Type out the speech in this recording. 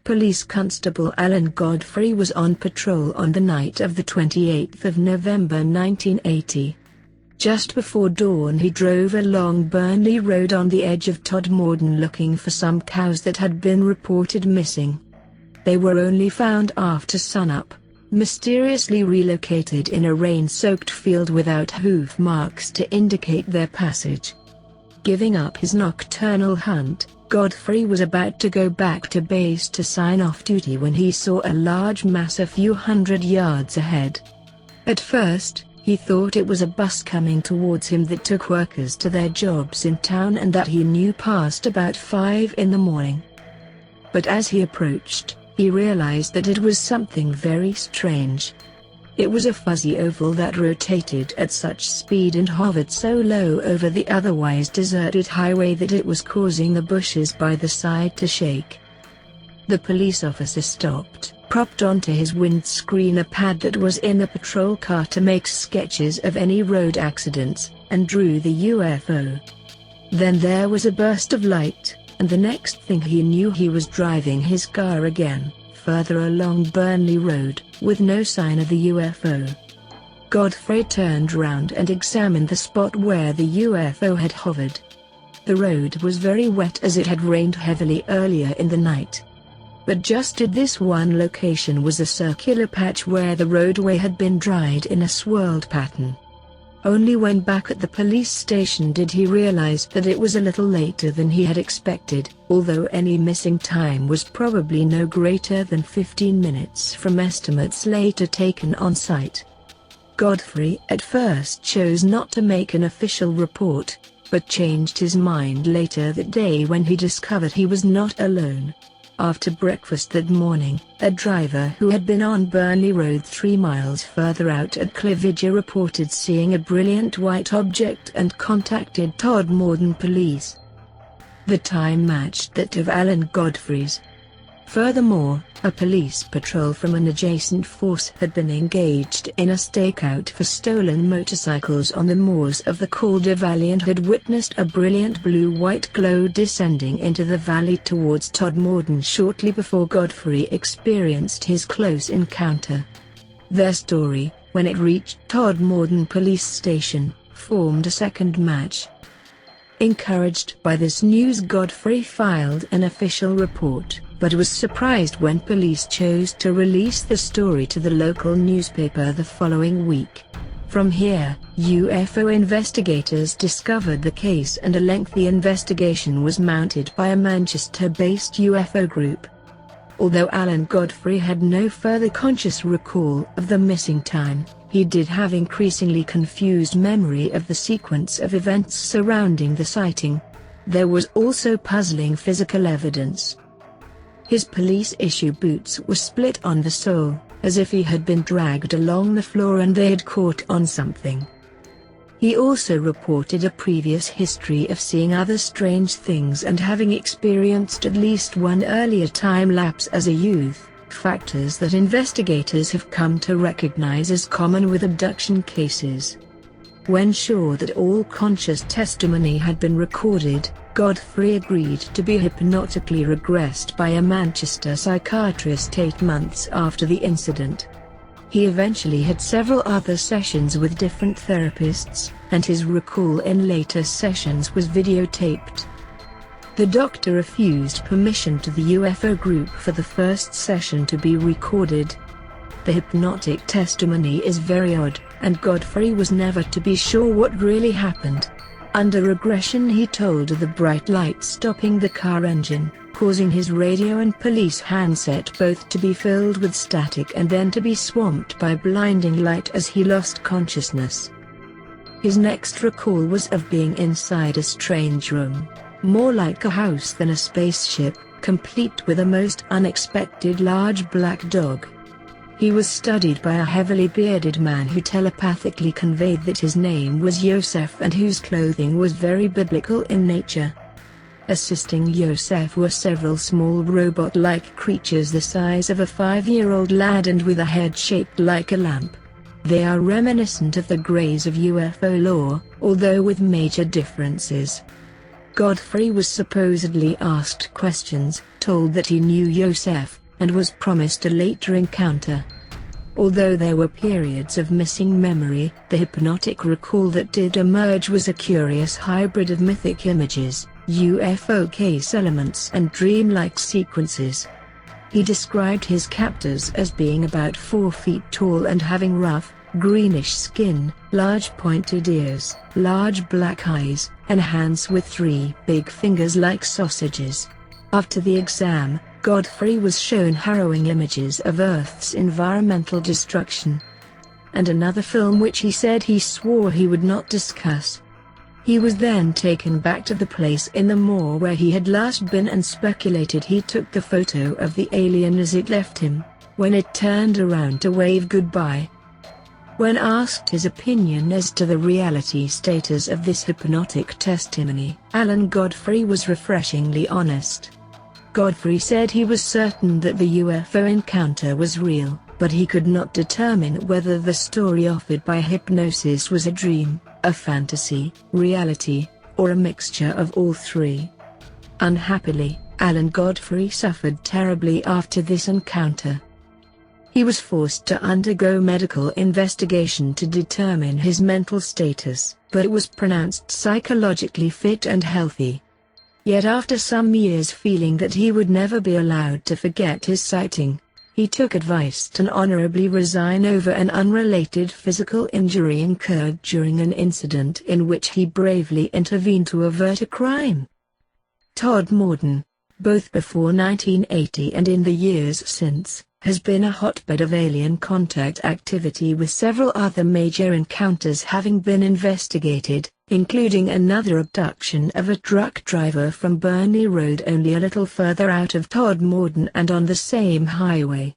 Police Constable Alan Godfrey was on patrol on the night of the 28th of November 1980. Just before dawn he drove along Burnley Road on the edge of Todmorden looking for some cows that had been reported missing. They were only found after sunup, mysteriously relocated in a rain-soaked field without hoof marks to indicate their passage. Giving up his nocturnal hunt, Godfrey was about to go back to base to sign off duty when he saw a large mass a few hundred yards ahead. At first, he thought it was a bus coming towards him that took workers to their jobs in town and that he knew passed about 5 in the morning. But as he approached, he realized that it was something very strange. It was a fuzzy oval that rotated at such speed and hovered so low over the otherwise deserted highway that it was causing the bushes by the side to shake. The police officer stopped, propped onto his windscreen a pad that was in the patrol car to make sketches of any road accidents, and drew the UFO. Then there was a burst of light, and the next thing he knew he was driving his car again, further along Burnley Road, with no sign of the UFO. Godfrey turned round and examined the spot where the UFO had hovered. The road was very wet as it had rained heavily earlier in the night. But just at this one location was a circular patch where the roadway had been dried in a swirled pattern. Only when back at the police station did he realize that it was a little later than he had expected, although any missing time was probably no greater than 15 minutes from estimates later taken on site. Godfrey at first chose not to make an official report, but changed his mind later that day when he discovered he was not alone. After breakfast that morning, a driver who had been on Burnley Road 3 miles further out at Clividge reported seeing a brilliant white object and contacted Todmorden police. The time matched that of Alan Godfrey's. Furthermore, a police patrol from an adjacent force had been engaged in a stakeout for stolen motorcycles on the moors of the Calder Valley and had witnessed a brilliant blue-white glow descending into the valley towards Todmorden shortly before Godfrey experienced his close encounter. Their story, when it reached Todmorden police station, formed a second match. Encouraged by this news, Godfrey filed an official report, but was surprised when police chose to release the story to the local newspaper the following week. From here, UFO investigators discovered the case and a lengthy investigation was mounted by a Manchester-based UFO group. Although Alan Godfrey had no further conscious recall of the missing time, he did have increasingly confused memory of the sequence of events surrounding the sighting. There was also puzzling physical evidence. His police-issue boots were split on the sole, as if he had been dragged along the floor and they had caught on something. He also reported a previous history of seeing other strange things and having experienced at least one earlier time lapse as a youth, factors that investigators have come to recognize as common with abduction cases. When sure that all conscious testimony had been recorded, Godfrey agreed to be hypnotically regressed by a Manchester psychiatrist 8 months after the incident. He eventually had several other sessions with different therapists, and his recall in later sessions was videotaped. The doctor refused permission to the UFO group for the first session to be recorded. The hypnotic testimony is very odd, and Godfrey was never to be sure what really happened. Under regression, he told of the bright light stopping the car engine, causing his radio and police handset both to be filled with static and then to be swamped by blinding light as he lost consciousness. His next recall was of being inside a strange room, more like a house than a spaceship, complete with a most unexpected large black dog. He was studied by a heavily bearded man who telepathically conveyed that his name was Yosef and whose clothing was very biblical in nature. Assisting Yosef were several small robot-like creatures the size of a 5-year-old lad and with a head shaped like a lamp. They are reminiscent of the Greys of UFO lore, although with major differences. Godfrey was supposedly asked questions, told that he knew Yosef, and was promised a later encounter. Although there were periods of missing memory, the hypnotic recall that did emerge was a curious hybrid of mythic images, UFO case elements and dreamlike sequences. He described his captors as being about 4 feet tall and having rough, greenish skin, large pointed ears, large black eyes, and hands with 3 big fingers like sausages. After the exam, Godfrey was shown harrowing images of Earth's environmental destruction, and another film which he said he swore he would not discuss. He was then taken back to the place in the moor where he had last been and speculated he took the photo of the alien as it left him, when it turned around to wave goodbye. When asked his opinion as to the reality status of this hypnotic testimony, Alan Godfrey was refreshingly honest. Godfrey said he was certain that the UFO encounter was real, but he could not determine whether the story offered by hypnosis was a dream, a fantasy, reality, or a mixture of all 3. Unhappily, Alan Godfrey suffered terribly after this encounter. He was forced to undergo medical investigation to determine his mental status, but it was pronounced psychologically fit and healthy. Yet after some years feeling that he would never be allowed to forget his sighting, he took advice to honorably resign over an unrelated physical injury incurred during an incident in which he bravely intervened to avert a crime. Todd Morden, both before 1980 and in the years since, has been a hotbed of alien contact activity with several other major encounters having been investigated, including another abduction of a truck driver from Burnley Road only a little further out of Todd Morden and on the same highway.